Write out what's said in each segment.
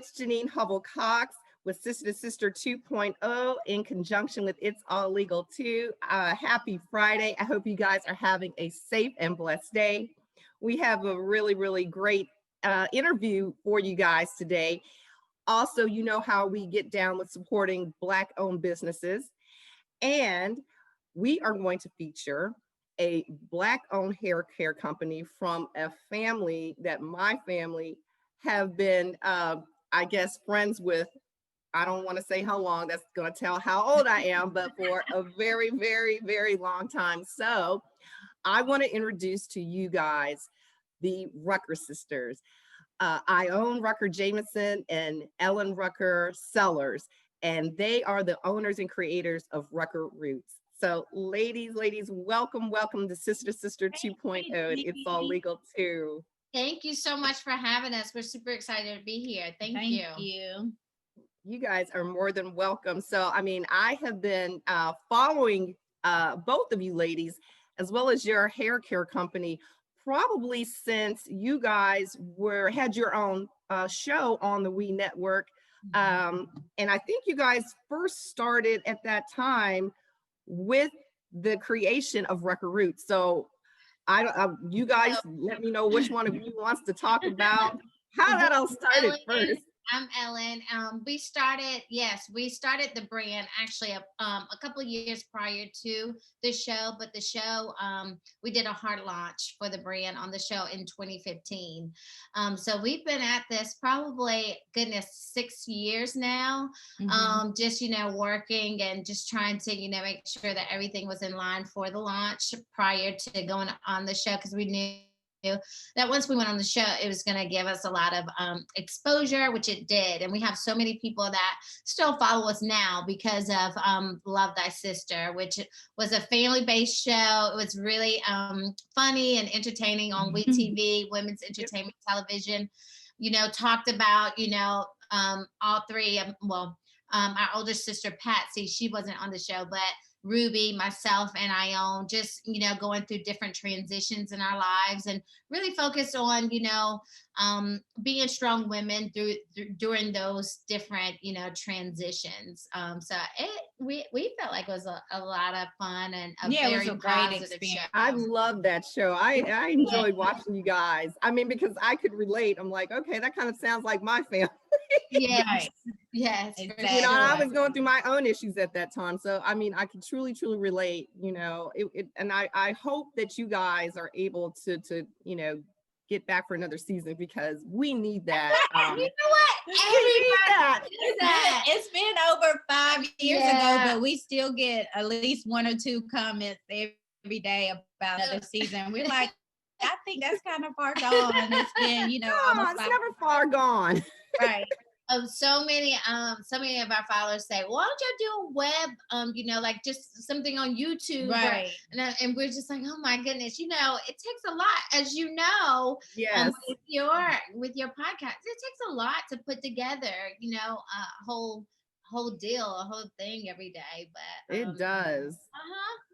It's Janine Hubble-Cox with Sister to Sister 2.0 in conjunction with It's All Legal too. Happy Friday. I hope you guys are having a safe and blessed day. We have a really, really great interview for you guys today. Also, you know how we get down with supporting Black-owned businesses. And we are going to feature a Black-owned hair care company from a family that my family have been, I guess, friends with. I don't want to say how long, that's going to tell how old I am, but for a very, very, very long time. So I want to introduce to you guys the Rucker sisters. I own Rucker Jameson and Ellen Rucker Sellers, and they are the owners and creators of Rucker Roots. So ladies, welcome to Sister 2.0. And It's All Legal too. Thank you so much for having us. We're super excited to be here. Thank you. You guys are more than welcome. So, I mean, I have been following both of you ladies, as well as your hair care company, probably since you guys had your own show on the We Network. And I think you guys first started at that time with the creation of Rucker Roots. So you guys let me know which one of you wants to talk about how that all started first. I'm Ellen. We started the brand actually a couple of years prior to the show, but the show, we did a hard launch for the brand on the show in 2015. So we've been at this probably, 6 years now, just, working and just trying to, make sure that everything was in line for the launch prior to going on the show, because we knew that once we went on the show, it was going to give us a lot of exposure, which it did. And we have so many people that still follow us now because of Love Thy Sister, which was a family-based show. It was really funny and entertaining on WeTV, Women's Entertainment Television. Talked about, all three. Our older sister, Patsy, she wasn't on the show, but Ruby, myself, and Ione, just, going through different transitions in our lives and really focused on, being strong women during those different, transitions. So we felt like it was a lot of fun and it was a great experience. I love that show. I enjoyed watching you guys. I mean, because I could relate. I'm like, okay, that kind of sounds like my family. Yes. Yes. Exactly. I was going through my own issues at that time. So, I mean, I could truly relate, and I hope that you guys are able to get back for another season, because we need that. You know what? Everybody needs that. It's been over 5 years ago, but we still get at least 1 or 2 comments every day about another season. We're like, I think that's kind of far gone. It's been, almost it's never far gone. Right. So many of our followers say, why don't you do a web, like just something on YouTube? Right. And we're just like, oh my goodness, it takes a lot, as you know. Yes. With your podcast, it takes a lot to put together, a whole deal, a whole thing every day. But it does.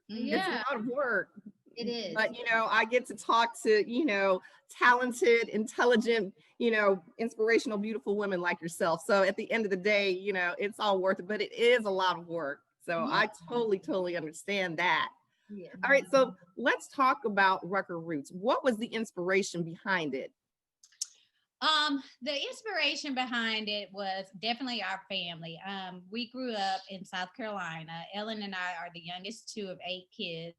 Yeah. It's a lot of work. It is. But, I get to talk to, talented, intelligent, inspirational, beautiful women like yourself. So at the end of the day, it's all worth it, but it is a lot of work. So I totally understand that. Yeah. All right. So let's talk about Rucker Roots. What was the inspiration behind it? The inspiration behind it was definitely our family. We grew up in South Carolina. Ellen and I are the youngest 2 of 8 kids.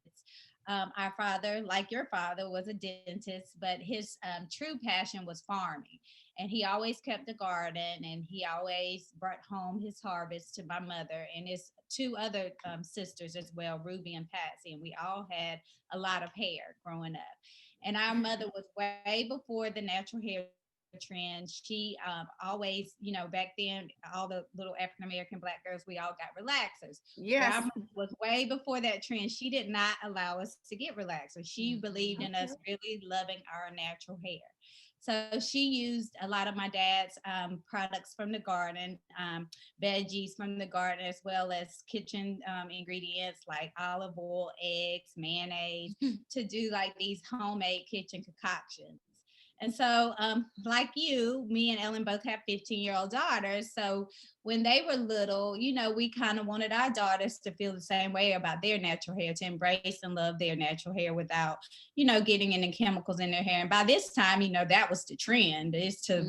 Our father, like your father, was a dentist, but his true passion was farming. And he always kept a garden, and he always brought home his harvest to my mother and his 2 other sisters as well, Ruby and Patsy. And we all had a lot of hair growing up. And our mother was way before the natural hair trend. She always, back then, all the little African-American Black girls, we all got relaxers. Yes. Was way before that trend. She did not allow us to get relaxers. She believed in us really loving our natural hair. So she used a lot of my dad's products from the garden, veggies from the garden, as well as kitchen ingredients like olive oil, eggs, mayonnaise, to do like these homemade kitchen concoctions. And so, like you, me and Ellen both have 15-year-old daughters. So when they were little, we kind of wanted our daughters to feel the same way about their natural hair, to embrace and love their natural hair without, getting any chemicals in their hair. And by this time, that was the trend, is to,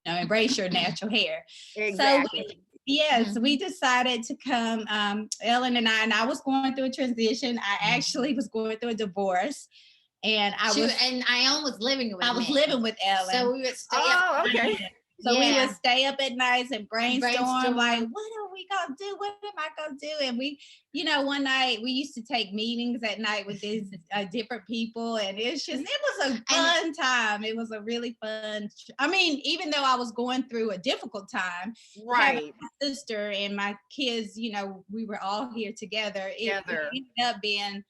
embrace your natural hair. Exactly. So yes, we decided to come, Ellen and I was going through a transition. I actually was going through a divorce. And Ione was living with me. I was living with Ellen. So we would stay up. Okay. So we would stay up at nights and brainstorm. Like, what are we gonna do? What am I gonna do? And we, one night we used to take meetings at night with these different people, and it was a fun time. It was a really fun. I mean, even though I was going through a difficult time, right? My sister and my kids, we were all here together. It ended up being,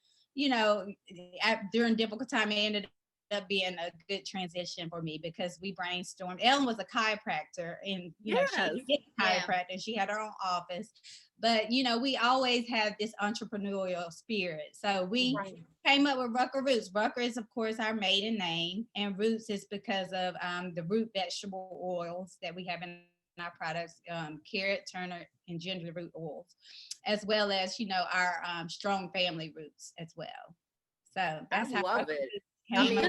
during difficult time, it ended up being a good transition for me because we brainstormed. Ellen was a chiropractor, and she did chiropractor. She had her own office, but we always had this entrepreneurial spirit. So we came up with Rucker Roots. Rucker is, of course, our maiden name, and Roots is because of the root vegetable oils that we have in our products, carrot, turnip, and ginger root oils, as well as our strong family roots as well. So that's I love it. I mean,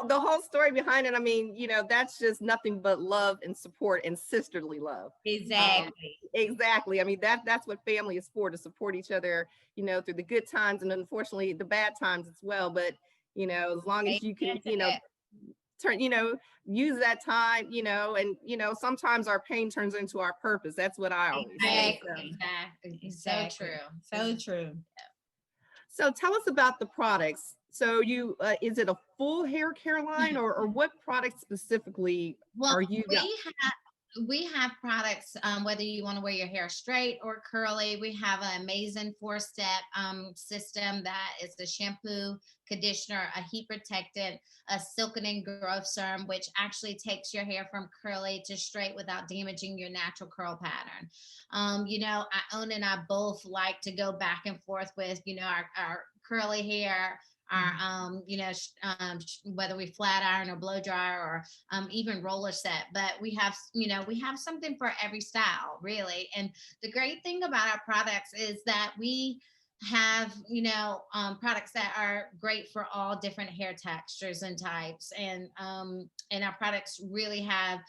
the whole story behind it, I mean, that's just nothing but love and support and sisterly love. Exactly. Exactly. I mean, that's what family is for, to support each other, through the good times and unfortunately the bad times as well. But, as long as you can, turn, use that time, and, sometimes our pain turns into our purpose. That's what I always say. So true. So true. So tell us about the products. So is it a full hair care line, or what products specifically are you? We have products, whether you want to wear your hair straight or curly. We have an amazing 4-step system that is the shampoo, conditioner, a heat protectant, a silkening growth serum, which actually takes your hair from curly to straight without damaging your natural curl pattern. Ione and I both like to go back and forth with, our curly hair, our whether we flat iron or blow dryer or even roller set, but we have something for every style, really. And the great thing about our products is that we have products that are great for all different hair textures and types, and our products really have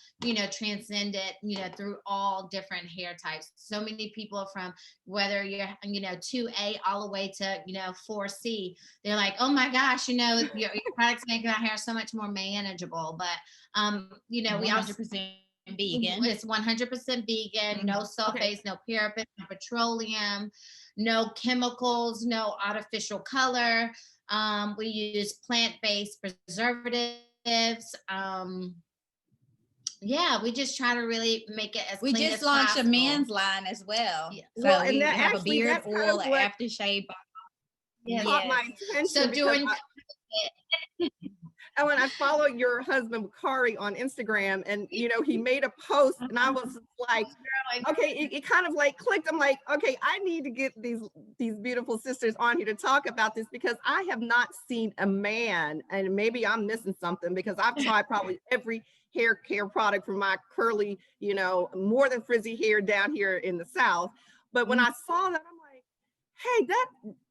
transcended through all different hair types. So many people, from whether you're 2A all the way to 4C, they're like, oh my gosh, your products make my hair so much more manageable. But we 100% vegan. It's 100% vegan, no sulfates, no parabens, no petroleum, no chemicals, no artificial color. We use plant-based preservatives. We just try to really make it as we clean just as launched possible. A men's line as well. Yeah. So we have a beard oil, an aftershave. Caught my attention. So during and when I follow your husband Kari on Instagram, and he made a post, and I was like, okay, it kind of like clicked. I'm like, okay, I need to get these beautiful sisters on here to talk about this, because I have not seen a man, and maybe I'm missing something, because I've tried probably every hair care product for my curly, more than frizzy hair down here in the South. But when I saw that, I'm like, hey,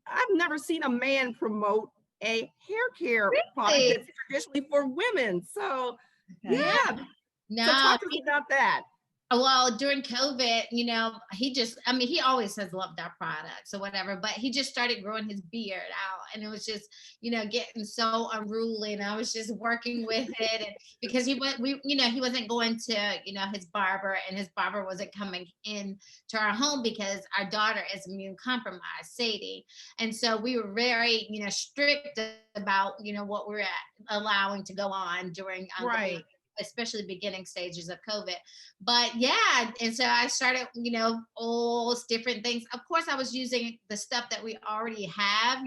I've never seen a man promote a hair care product that's traditionally for women. So No, so talk to us about that. Well, during COVID, he always has loved our products or whatever, but he just started growing his beard out, and it was just, getting so unruly, and I was just working with it, and because he wasn't going to, his barber, and his barber wasn't coming in to our home because our daughter is immune compromised, Sadie. And so we were very, strict about, what we were allowing to go on during especially beginning stages of COVID. But yeah, and so I started, all different things. Of course, I was using the stuff that we already have,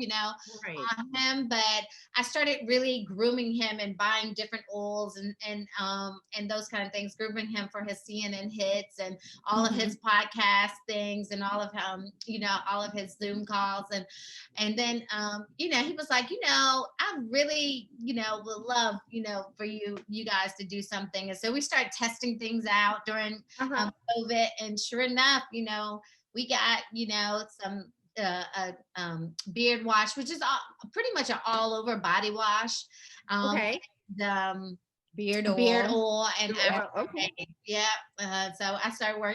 Right. on him, but I started really grooming him and buying different oils and those kind of things, grooming him for his CNN hits and all of his podcast things and all of all of his Zoom calls and then he was like, I really, would love, for you guys to do something. And so we started testing things out during COVID, and sure enough, we got, some beard wash, which is pretty much an all over body wash. Okay. The Beard oil and Okay. yeah. So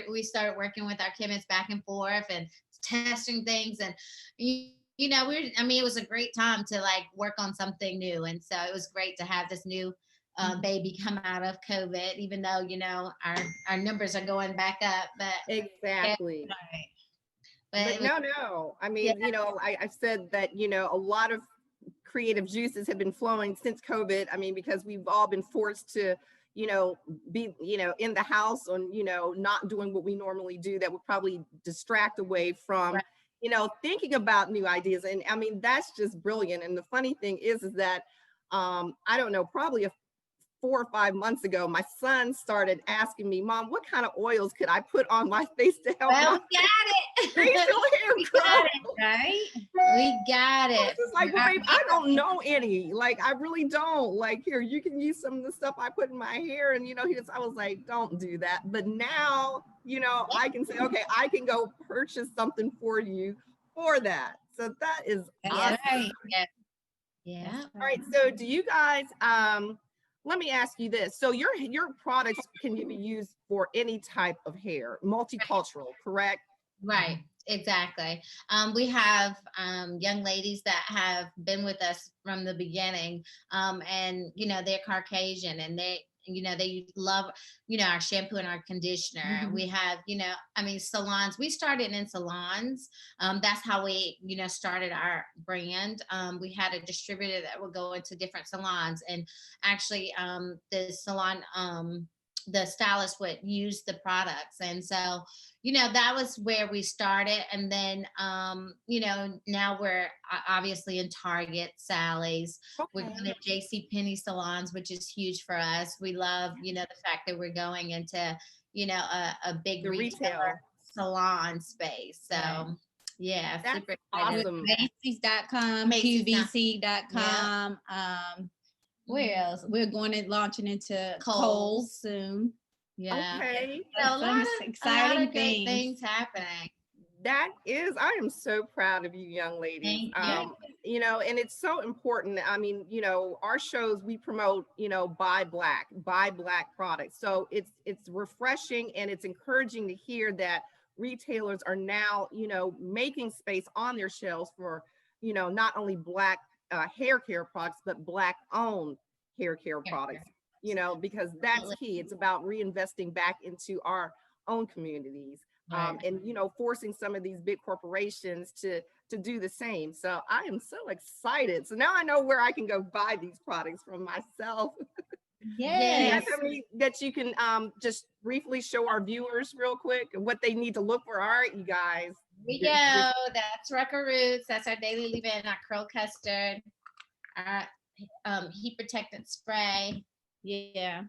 we started working with our chemists back and forth and testing things, and it was a great time to like work on something new, and so it was great to have this new baby come out of COVID, even though our numbers are going back up, but Exactly. but No. I mean, I've said that, a lot of creative juices have been flowing since COVID. I mean, because we've all been forced to, be, in the house on, not doing what we normally do that would probably distract away from, thinking about new ideas. And I mean, that's just brilliant. And the funny thing is that, I don't know, probably 4 or 5 months ago, my son started asking me, Mom, what kind of oils could I put on my face to help well, my we got it. facial hair We grow? got it, right? We got it. It's like, well, babe, I don't know any. Like, I really don't. Like, here, you can use some of the stuff I put in my hair. And, I was like, don't do that. But now, I can say, okay, I can go purchase something for you for that. So that is awesome. Right. Yeah. All right. So do you guys, let me ask you this. So your products can be used for any type of hair, multicultural, correct? Right, exactly. We have young ladies that have been with us from the beginning, and they're Caucasian, and they love our shampoo and our conditioner. We have salons. We started in salons. That's how we started our brand. We had a distributor that would go into different salons, and actually the salon the stylist would use the products, and so that was where we started. And then now we're obviously in Target, Sally's. We're going to JC Penney salons, which is huge for us. We love the fact that we're going into a big retail salon space. So yeah, that's super awesome. Macy's.com, QVC.com. Where else? We're launching into Kohl's soon. Yeah. Okay. So a lot of exciting great things happening. I am so proud of you young ladies. Thank you. And it's so important. I mean, our shows, we promote, buy black products. So it's refreshing, and it's encouraging to hear that retailers are now, making space on their shelves for, not only black hair care products, but black owned hair care products, because that's key. It's about reinvesting back into our own communities. And forcing some of these big corporations to do the same. So I am so excited. So now I know where I can go buy these products from myself. Yes. That you can just briefly show our viewers real quick what they need to look for. All right, you guys. We go. That's Rucker Roots. That's our daily leave-in, our curl custard, our heat protectant spray. Yeah.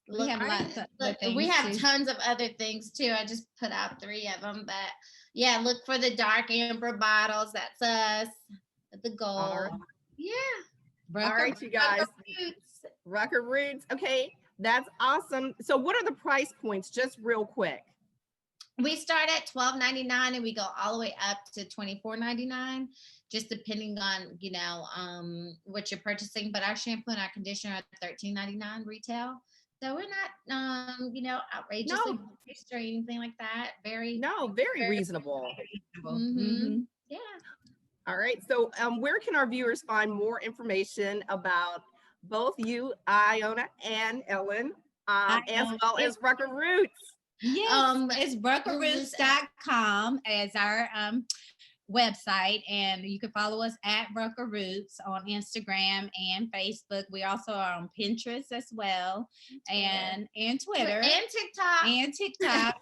We have lots of other things we have too. tons of other things too. I just put out 3 of them, but yeah, look for the dark amber bottles. That's us. The gold. All right. Yeah. All right, you guys. Rucker Roots. Okay, that's awesome. So what are the price points, just real quick? We start at $12.99 and we go all the way up to $24.99, just depending on what you're purchasing. But our shampoo and our conditioner are $13.99 retail. So we're not outrageously priced or anything like that. Very reasonable. Yeah. All right. So where can our viewers find more information about both you, Iona, and Ellen, as well as Rucker Roots? Yes, it's ruckerroots.com as our website, and you can follow us at Rucker Roots on Instagram and Facebook. We also are on Pinterest as well, and Twitter And TikTok. and TikTok.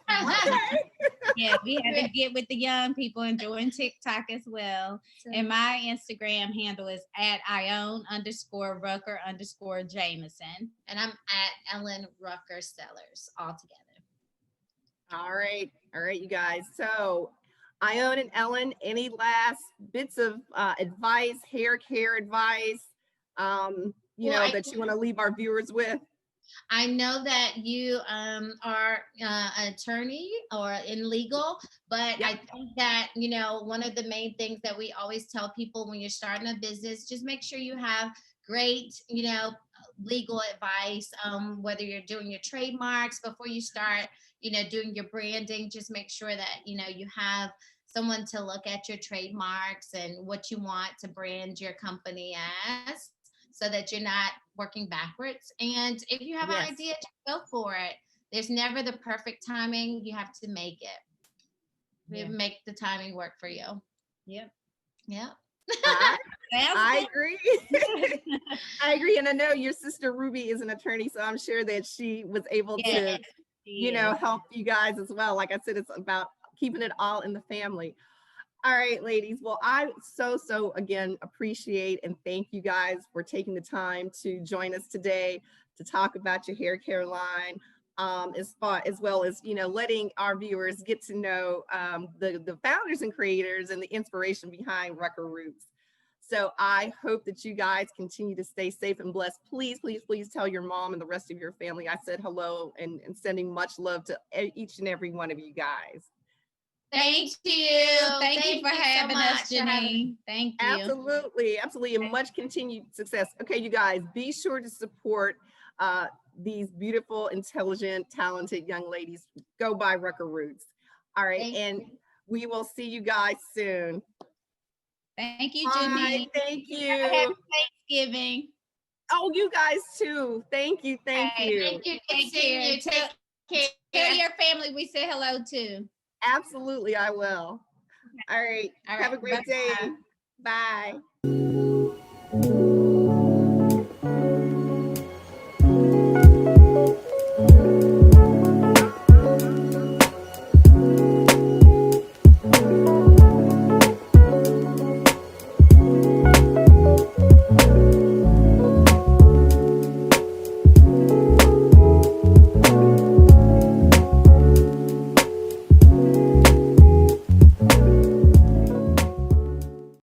Yeah, we had to get with the young people and join TikTok as well. And my Instagram handle is at Ione_Rucker_Jameson. And I'm at Ellen Rucker Sellers all together. All right, you guys. So Ione and Ellen, any last bits of advice, hair care advice, that you want to leave our viewers with? I know that you are an attorney or in legal, but Yep. I think that, one of the main things that we always tell people when you're starting a business, just make sure you have great, legal advice, whether you're doing your trademarks before you start, doing your branding, just make sure that, you have someone to look at your trademarks and what you want to brand your company as, so that you're not working backwards. And if you have an idea, just go for it. There's never the perfect timing. You have to make it. Make the timing work for you. Yep. I agree. I agree. And I know your sister Ruby is an attorney, so I'm sure that she was able to, help you guys as well. Like I said, it's about keeping it all in the family. All right, ladies. Well, I so again appreciate and thank you guys for taking the time to join us today to talk about your hair care line, as well as letting our viewers get to know the founders and creators and the inspiration behind Rucker Roots. So I hope that you guys continue to stay safe and blessed. Please tell your mom and the rest of your family I said hello and sending much love to each and every one of you guys. Thank you. Thank you for having us, Janine. Thank you. Absolutely. And much continued success. Okay, you guys, be sure to support these beautiful, intelligent, talented young ladies. Go by Rucker Roots. All right, and we will see you guys soon. Thank you, Janine. Thank you. Happy Thanksgiving. Oh, you guys too. Thank you. Thank you. Take care. Tell your family we say hello too. Absolutely, I will. All right. Have a great day. Bye.